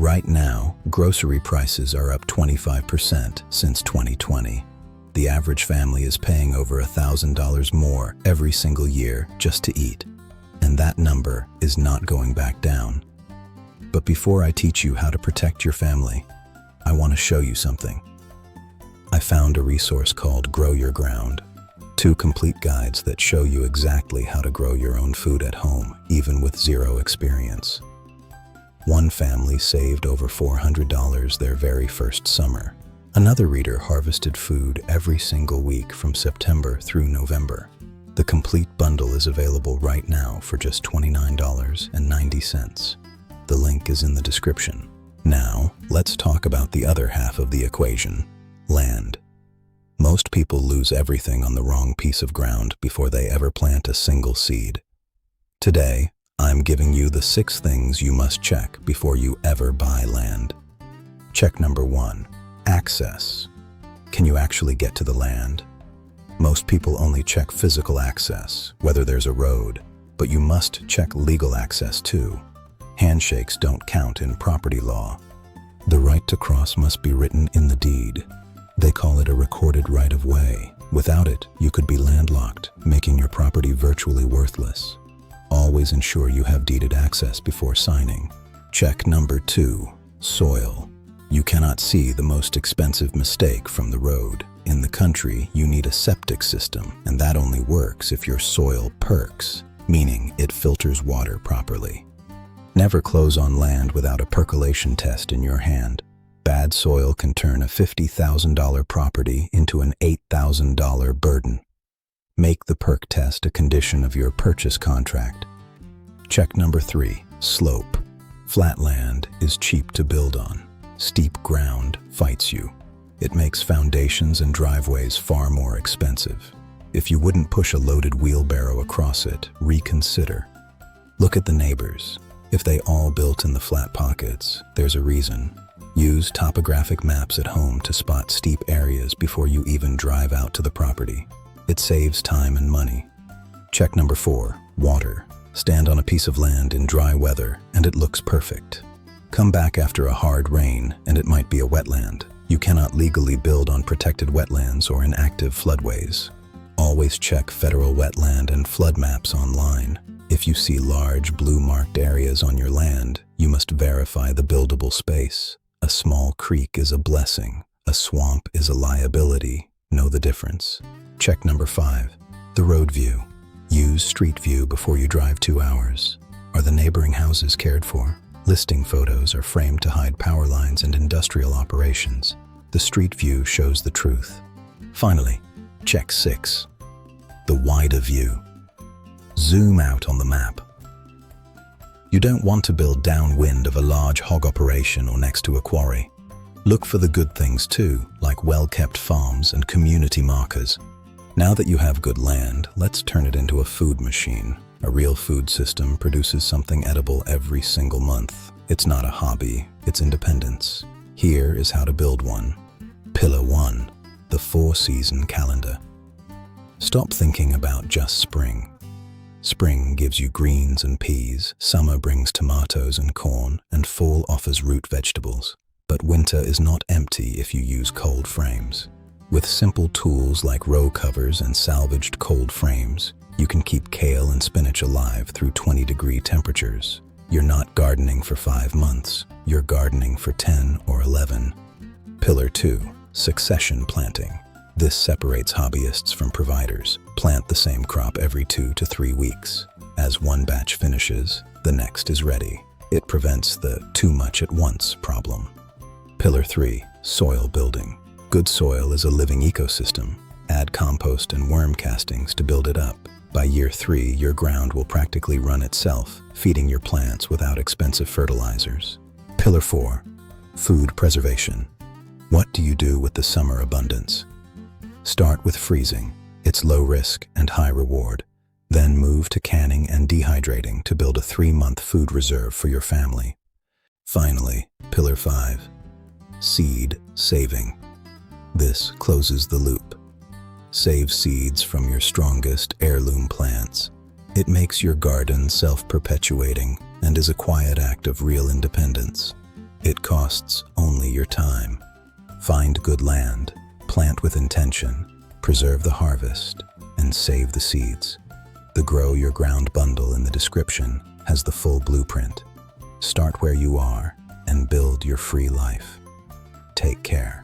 Right now, grocery prices are up 25% since 2020. The average family is paying over $1,000 more every single year just to eat. And that number is not going back down. But before I teach you how to protect your family, I want to show you something. I found a resource called Grow Your Ground. 2 complete guides that show you exactly how to grow your own food at home, even with zero experience. One family saved over $400 their very first summer. Another reader harvested food every single week from September through November. The complete bundle is available right now for just $29.90. The link is in the description. Now, let's talk about the other half of the equation: land. Most people lose everything on the wrong piece of ground before they ever plant a single seed. Today, I'm giving you the 6 things you must check before you ever buy land. Check number 1, access. Can you actually get to the land? Most people only check physical access, whether there's a road, but you must check legal access too. Handshakes don't count in property law. The right to cross must be written in the deed. They call it a recorded right-of-way. Without it, you could be landlocked, making your property virtually worthless. Always ensure you have deeded access before signing. Check number 2, soil. You cannot see the most expensive mistake from the road. In the country, you need a septic system, and that only works if your soil perks, meaning it filters water properly. Never close on land without a percolation test in your hand. Bad soil can turn a $50,000 property into an $8,000 burden. Make the perk test a condition of your purchase contract. Check number 3, slope. Flat land is cheap to build on. Steep ground fights you. It makes foundations and driveways far more expensive. If you wouldn't push a loaded wheelbarrow across it, reconsider. Look at the neighbors. If they all built in the flat pockets, there's a reason. Use topographic maps at home to spot steep areas before you even drive out to the property. It saves time and money. Check number 4, water. Stand on a piece of land in dry weather and it looks perfect. Come back after a hard rain and it might be a wetland. You cannot legally build on protected wetlands or in active floodways. Always check federal wetland and flood maps online. If you see large blue-marked areas on your land, you must verify the buildable space. A small creek is a blessing. A swamp is a liability. Know the difference. Check number 5, the road view. Use street view before you drive 2 hours. Are the neighboring houses cared for? Listing photos are framed to hide power lines and industrial operations. The street view shows the truth. Finally, check 6, the wider view. Zoom out on the map. You don't want to build downwind of a large hog operation or next to a quarry. Look for the good things too, like well-kept farms and community markers. Now that you have good land, let's turn it into a food machine. A real food system produces something edible every single month. It's not a hobby, it's independence. Here is how to build one. Pillar 1, the 4-season calendar. Stop thinking about just spring. Spring gives you greens and peas, summer brings tomatoes and corn, and fall offers root vegetables. But winter is not empty if you use cold frames. With simple tools like row covers and salvaged cold frames, you can keep kale and spinach alive through 20-degree temperatures. You're not gardening for 5 months, you're gardening for 10 or 11. Pillar 2, succession planting. This separates hobbyists from providers. Plant the same crop every 2 to 3 weeks. As one batch finishes, the next is ready. It prevents the too much at once problem. Pillar 3, soil building. Good soil is a living ecosystem. Add compost and worm castings to build it up. By year 3, your ground will practically run itself, feeding your plants without expensive fertilizers. Pillar 4, food preservation. What do you do with the summer abundance? Start with freezing. It's low risk and high reward. Then move to canning and dehydrating to build a 3-month food reserve for your family. Finally, Pillar 5, seed saving. This closes the loop. Save seeds from your strongest heirloom plants. It makes your garden self-perpetuating and is a quiet act of real independence. It costs only your time. Find good land, plant with intention, preserve the harvest, and save the seeds. The Grow Your Ground bundle in the description has the full blueprint. Start where you are and build your free life. Take care.